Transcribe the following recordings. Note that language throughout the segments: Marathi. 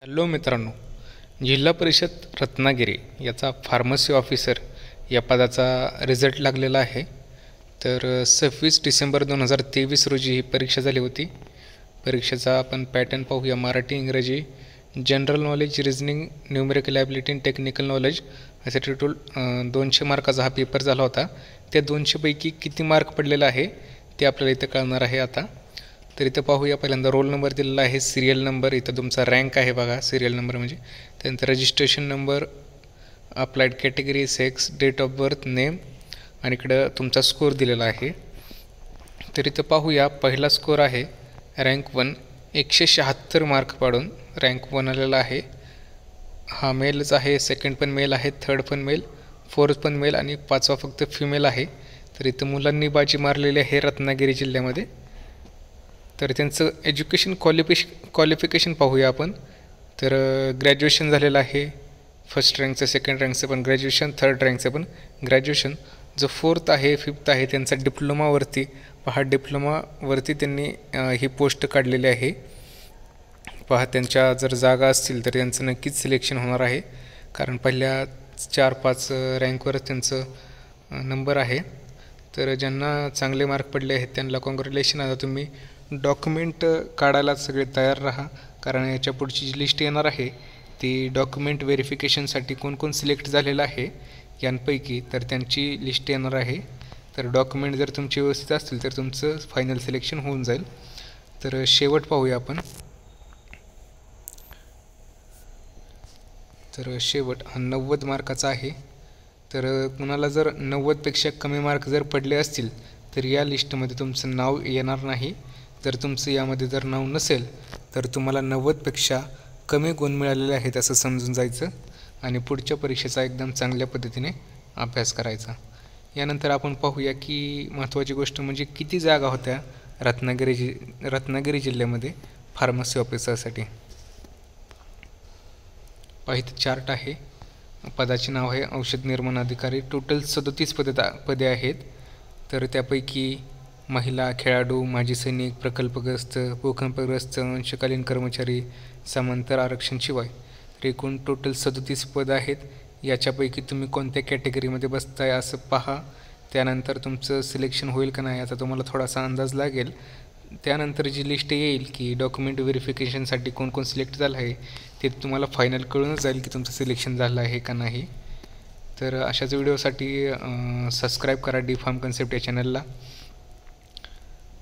हॅलो मित्रांनो, जिल्हा परिषद रत्नागिरी याचा फार्मसी ऑफिसर या पदाचा रिझल्ट लागलेला आहे. तर 26 डिसेंबर 2023 रोजी ही परीक्षा झाली होती. परीक्षेचा आपण पॅटर्न पाहूया. मराठी, इंग्रजी, general knowledge, reasoning, numerical ability, technical knowledge असे टोटल 200 मार्काचा हा पेपर झाला होता. त्या 200 पैकी किती मार्क पडलेला आहे ते आपल्याला इथं कळणार आहे आता. तर इथं पाहूया. पहिल्यांदा रोल नंबर दिलेला आहे, सिरियल नंबर, इथं तुमचा रँक आहे बघा, सिरियल नंबर म्हणजे. त्यानंतर registration number, applied category, sex, date of birth, name आणि इकडं तुमचा स्कोर दिलेला आहे. तर इथं पाहूया. पहिला स्कोर आहे रँक 1, 176 मार्क पाडून रँक 1 आलेला आहे. हा मेलच आहे. सेकंड पण मेल आहे, थर्ड पण मेल, फोर्थ पण मेल आणि पाचवा फक्त फिमेल आहे. तर इथं मुलांनी बाजी मारलेली आहे रत्नागिरी जिल्ह्यामध्ये. तर त्यांचं एज्युकेशन क्वालिफिकेशन पाहूया आपण. तर ग्रॅज्युएशन झालेलं आहे. फर्स्ट रँकचं, सेकंड रँकचं पण ग्रॅज्युएशन, थर्ड रँकचं पण ग्रॅज्युएशन. जो फोर्थ आहे, फिफ्थ आहे त्यांचा डिप्लोमावरती, पहा डिप्लोमावरती त्यांनी ही पोस्ट काढलेली आहे. पहा, त्यांच्या जर जागा असतील तर त्यांचं नक्कीच सिलेक्शन होणार आहे, कारण पहिल्या 4-5 रँकवर त्यांचं नंबर आहे. तर ज्यांना चांगले मार्क पडले आहेत त्यांना कॉंग्रॅच्युलेशन. आता तुम्ही डॉक्युमेंट काढायला सगळे तयार राहा, कारण याच्या पुढची जी लिस्ट येणार आहे ती डॉक्युमेंट व्हेरिफिकेशनसाठी कोण कोण सिलेक्ट झालेलं आहे यांपैकी तर त्यांची लिस्ट येणार आहे. तर डॉक्युमेंट जर तुमचे व्यवस्थित असतील तर तुमचं फायनल सिलेक्शन होऊन जाईल. तर शेवट पाहूया आपण. तर शेवट हा 90 मार्काचा आहे. तर कुणाला जर 90पेक्षा कमी मार्क जर पडले असतील तर या लिस्टमध्ये तुमचं नाव येणार नाही. जर तुमचं यामध्ये जर नाव नसेल तर तुम्हाला 90पेक्षा कमी गुण मिळालेले आहेत असं समजून जायचं आणि पुढच्या परीक्षेचा एकदम चांगल्या पद्धतीने अभ्यास करायचा. यानंतर आपण पाहूया की महत्त्वाची गोष्ट म्हणजे किती जागा होत्या रत्नागिरी जिल्ह्यामध्ये फार्मसी ऑफिसरसाठी. पाहिजे चार्ट आहे. पदाचे नाव आहे औषध निर्माण अधिकारी. टोटल 37 पदे आहेत. तर त्यापैकी महिला, खेळाडू, माजी सैनिक, प्रकल्पग्रस्त, भूकंपग्रस्त, अंशकालीन कर्मचारी, समांतर आरक्षण शिवाय तर एकूण टोटल 37 पद आहेत. याच्यापैकी तुम्ही कोणत्या कॅटेगरीमध्ये बसताय असं पहा. त्यानंतर तुमचं सिलेक्शन होईल का नाही याचा तुम्हाला थोडासा अंदाज लागेल. त्यानंतर जी लिस्ट येईल की डॉक्युमेंट व्हेरिफिकेशनसाठी कोण कोण सिलेक्ट झालं आहे ते तुम्हाला फायनल कळूनच जाईल की तुमचं सिलेक्शन झालं आहे का नाही. तर अशाच व्हिडिओसाठी सबस्क्राईब करा डी फार्म कन्सेप्ट या चॅनलला.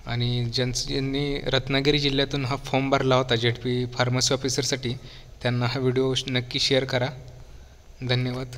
आणि ज्यांनी रत्नागिरी जिल्ह्यातून हा फॉर्म भरला होता ZP फार्मसी ऑफिसरसाठी त्यांना हा व्हिडिओ नक्की शेअर करा. धन्यवाद.